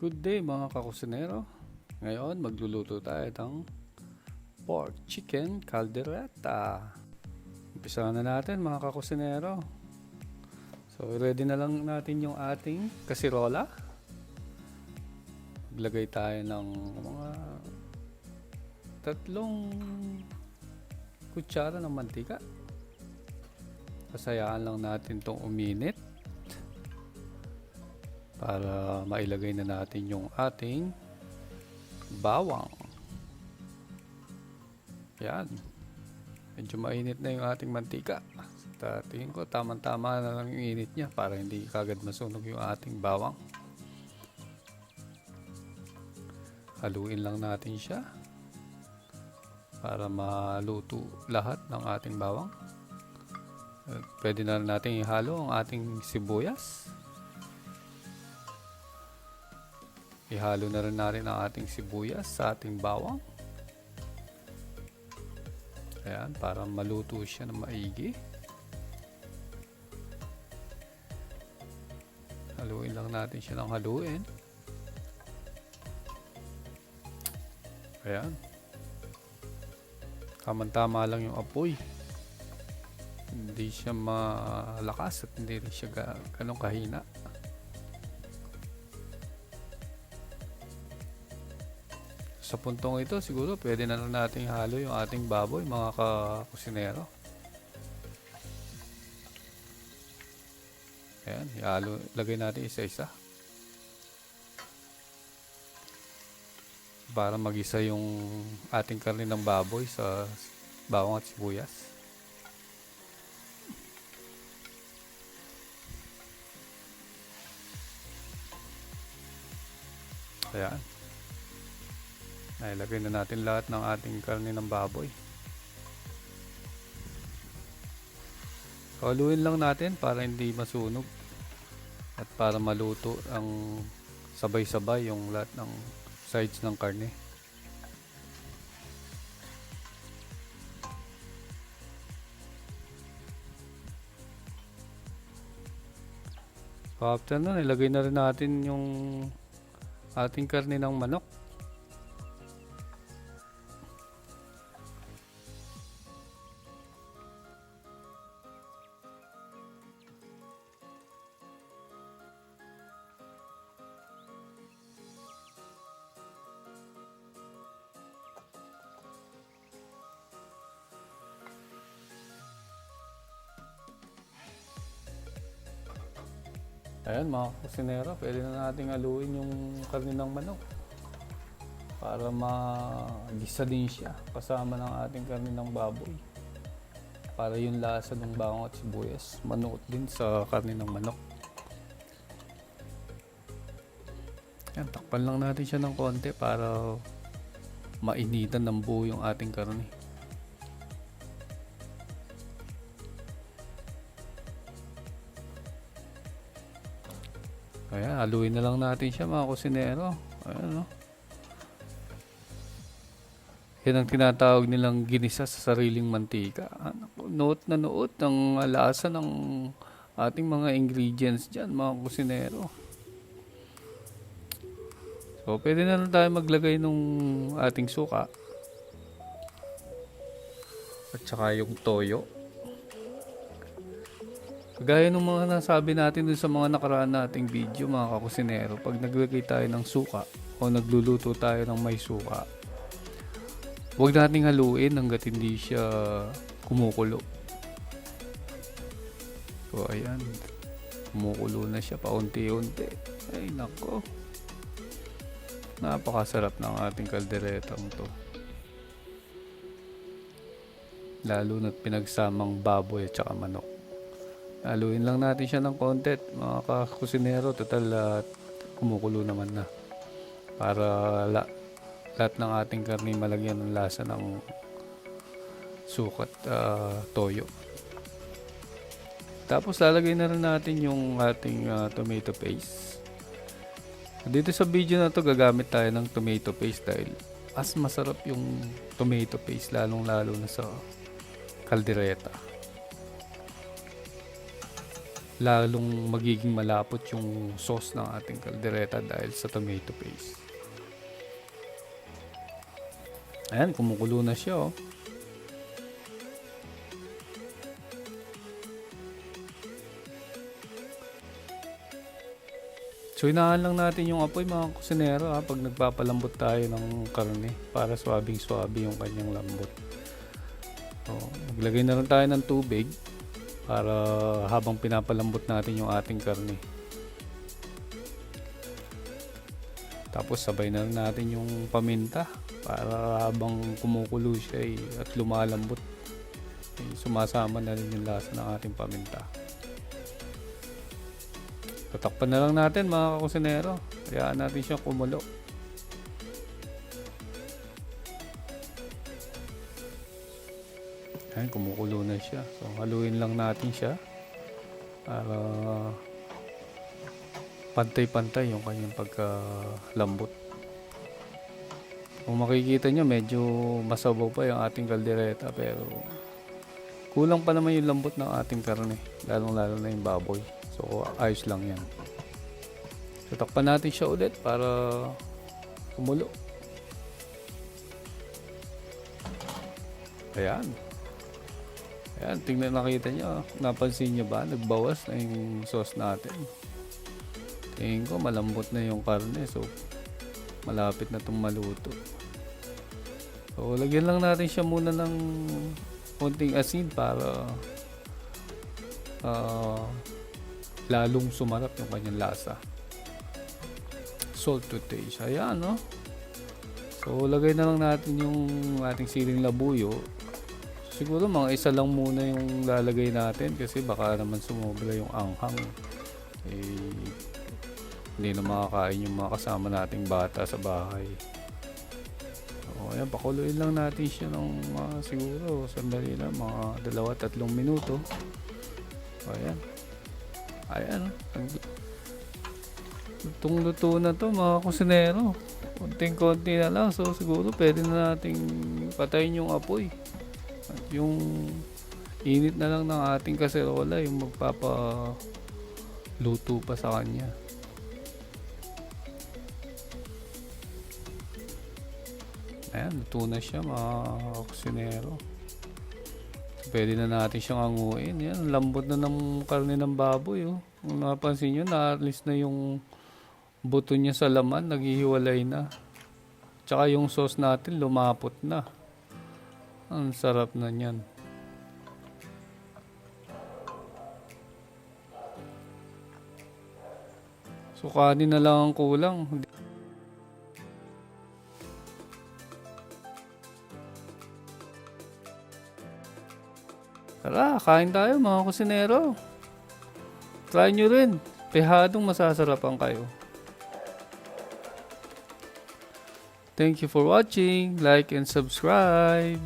Good day mga kakusinero. Ngayon magluluto tayo ng pork chicken caldereta. Umpisahan na natin mga kakusinero. So ready na lang natin yung ating kasirola. Maglagay tayo ng mga 3 kutsara ng mantika. Pasayaan lang natin tong uminit para mailagay na natin yung ating bawang. Yan. Medyo mainit na yung ating mantika. Tingin ko tamang-tama na lang yung init niya para hindi kagad masunog yung ating bawang. Haluin lang natin siya para maluto lahat ng ating bawang. Pwede na natin ihalo ang ating sibuyas. Ihalo na rin natin ang ating sibuyas sa ating bawang. Ayan, para maluto siya na maigi. Haluin lang natin siya ng haluin. Ayan. Tama-tama lang yung apoy. Hindi siya malakas at hindi rin siya ganong kahina. Sa puntong ito siguro pwede na lang natin halo yung ating baboy mga kakusinero. Ayan, ihalo, lagay natin isa-isa para magisa yung ating karne ng baboy sa bawang at sibuyas. Ayan. Ilagay na natin lahat ng ating karne ng baboy. Haluin lang natin para hindi masunog at para maluto ang sabay-sabay yung lahat ng sides ng karne. So after nun, ilagay na rin natin yung ating karne ng manok. Ayan mga kusinero, pwede na natin haluin yung karne ng manok para magisa din siya kasama ng ating karne ng baboy, para yung lasa ng bawang at sibuyas manuot din sa karne ng manok. Ayan, takpan lang natin siya ng konti para mainitan ng buo yung ating karne. Ayan, haluin na lang natin siya mga kusinero. Ayan, no? Yan ang tinatawag nilang ginisa sa sariling mantika. Noot na noot ang lasa ng ating mga ingredients dyan mga kusinero. So pwede na lang tayo maglagay nung ating suka at saka yung toyo. Gaya ng mga nasabi natin dun sa mga nakaraan nating video mga kakusinero, pag naglagay tayo ng suka o nagluluto tayo ng may suka, huwag nating haluin hanggat hindi siya kumukulo. So ayan, kumukulo na siya paunti-unti. Ay nako, napakasarap ng ating kalderetang to, lalo na't pinagsamang baboy at saka manok. Haluin lang natin siya ng konti mga kakusinero, total kumukulo naman na, para lahat ng ating karne malagyan ng lasa ng sukat toyo. Tapos lalagay na rin natin yung ating tomato paste. Dito sa video na to gagamit tayo ng tomato paste dahil mas masarap yung tomato paste, lalong lalo na sa caldereta. lalong magiging malapot yung sauce ng ating caldereta dahil sa tomato paste. Ayan, kumukulo na siya, oh. So inaan lang natin yung apoy mga kusinero, ha, pag nagpapalambot tayo ng karne para swabing-swabe yung kanyang lambot. So, maglagay na rin tayo ng tubig para habang pinapalambot natin yung ating karne. Tapos sabay na rin natin yung paminta para habang kumukulo siya at lumalambot, sumasama na rin yung lasa ng ating paminta. Tatakpan na lang natin mga kusinero. Hayaan natin siyang kumulo. Ayan, kumukulo na siya. So haluin lang natin siya para pantay-pantay yung kanyang pagkalambot. Kung makikita nyo, medyo masabaw pa yung ating caldereta, pero kulang pa naman yung lambot ng ating karne, lalong-lalo na yung baboy. So ayos lang yan. So takpan natin siya ulit para kumulo. Ayan. Ayan, tingnan, nakita nyo. Napansin nyo ba? Nagbawas na yung sauce natin. Tingin ko malambot na yung karne. So malapit na itong maluto. So lagyan lang natin siya muna ng konting asin para lalong sumarap yung kanyang lasa. Salt to taste. Ayan, no? So lagay na lang natin yung ating siling labuyo. Siguro mga isa lang muna yung lalagay natin kasi baka naman sumobra yung anghang. Hindi na makakain yung mga kasama nating bata sa bahay. So ayan, pakuluin lang natin siya ng siguro sandali lang, mga 2-3 minuto. Ayan. Ayan, lutong-luto na to mga kusinero. Konting-konti na lang. So siguro pwede na nating patayin yung apoy. At yung init na lang ng ating kaserola yung magpapaluto pa sa kanya. Ayan, luto na siya mga kusinero. Pwede na natin siyang anguin. Yan, lambot na ng karne ng baboy, oh. Kung napansin nyo, na-alis na yung buto niya sa laman, naghihiwalay na. Tsaka yung sauce natin lumapot na. Ang sarap na niyan. So kanin na lang ang kulang. Tara, kain tayo mga kusinero. Try nyo rin. Pehadong masasarapan kayo. Thank you for watching. Like and subscribe.